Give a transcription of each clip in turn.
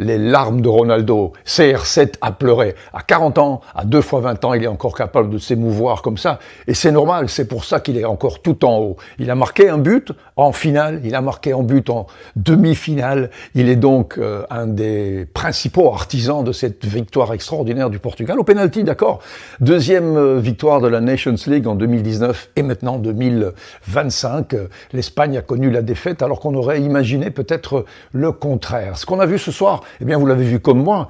les larmes de Ronaldo. CR7 a pleuré. À 40 ans, à 2 fois 20 ans, il est encore capable de s'émouvoir comme ça. Et c'est normal, c'est pour ça qu'il est encore tout en haut. Il a marqué un but en finale, il a marqué un but en demi-finale. Il est donc un des principaux artisans de cette victoire extraordinaire du Portugal. Au pénalty, d'accord. Deuxième victoire de la Nations League en 2019 et maintenant 2025. L'Espagne a connu la défaite alors qu'on aurait imaginé peut-être le contraire. Ce qu'on a vu ce soir, eh bien, vous l'avez vu comme moi,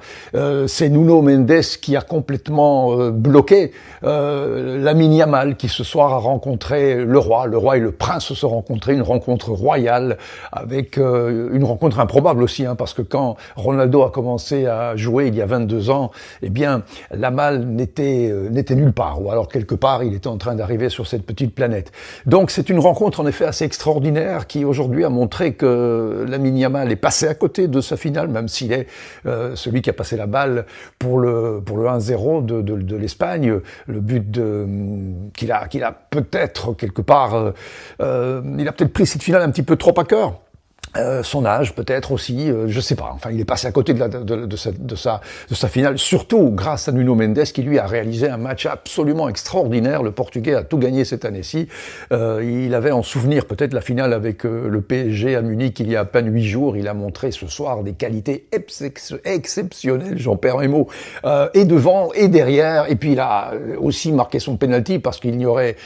c'est Nuno Mendes qui a complètement bloqué Lamine Yamal, qui ce soir a rencontré le roi. Le roi et le prince se rencontraient, une rencontre royale, avec une rencontre improbable aussi, hein, parce que quand Ronaldo a commencé à jouer il y a 22 ans, eh bien, Yamal n'était nulle part, ou alors quelque part, il était en train d'arriver sur cette petite planète. Donc, c'est une rencontre en effet assez extraordinaire qui aujourd'hui a montré que Lamine Yamal est passé à côté de sa finale, même s'il est celui qui a passé la balle pour le 1-0 de l'Espagne, le but qu'il a peut-être quelque part, il a peut-être pris cette finale un petit peu trop à cœur. Son âge peut-être aussi, je sais pas. Enfin, il est passé à côté de sa finale, surtout grâce à Nuno Mendes qui lui a réalisé un match absolument extraordinaire. Le Portugais a tout gagné cette année-ci. Il avait en souvenir peut-être la finale avec le PSG à Munich il y a à peine 8 jours. Il a montré ce soir des qualités exceptionnelles, j'en perds mes mots, et devant et derrière. Et puis il a aussi marqué son penalty parce qu'il y aurait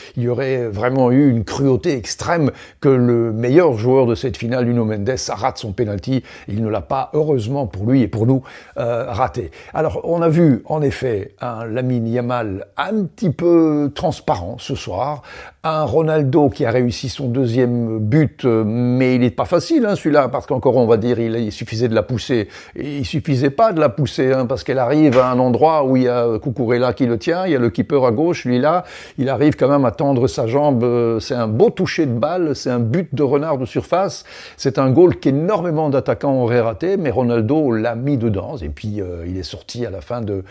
vraiment eu une cruauté extrême que le meilleur joueur de cette finale, Nuno Mendes, rate son penalty. Il ne l'a pas, heureusement pour lui et pour nous, raté. Alors, on a vu, en effet, un Lamine Yamal un petit peu transparent ce soir, un Ronaldo qui a réussi son deuxième but, mais il n'est pas facile, hein, celui-là, parce qu'encore on va dire il suffisait de la pousser. Et il suffisait pas de la pousser, hein, parce qu'elle arrive à un endroit où il y a Cucurella qui le tient, il y a le keeper à gauche, lui là, il arrive quand même à tendre sa jambe. C'est un beau toucher de balle, c'est un but de renard de surface, c'est un goal qu'énormément d'attaquants auraient raté, mais Ronaldo l'a mis dedans, et puis il est sorti à la fin de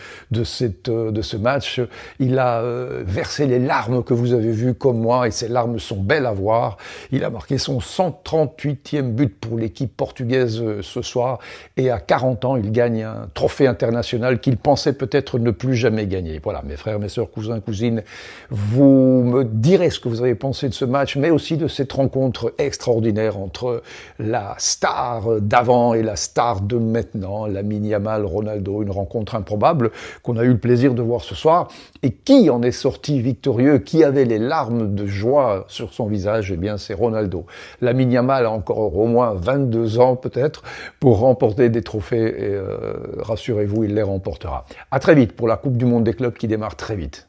ce match. Il a versé les larmes que vous avez vues comme moi, et ces larmes sont belles à voir. Il a marqué son 138e but pour l'équipe portugaise ce soir, et à 40 ans, il gagne un trophée international qu'il pensait peut-être ne plus jamais gagner. Voilà, mes frères, mes sœurs, cousins, cousines, vous me direz ce que vous avez pensé de ce match, mais aussi de cette rencontre extraordinaire entre la star d'avant et la star de maintenant, Lamine Yamal, Ronaldo, une rencontre improbable qu'on a eu le plaisir de voir ce soir. Et qui en est sorti victorieux, qui avait les larmes de joie sur son visage? Eh bien, c'est Ronaldo. Lamine Yamal a encore au moins 22 ans peut-être pour remporter des trophées et rassurez-vous, il les remportera. À très vite pour la Coupe du Monde des clubs qui démarre très vite.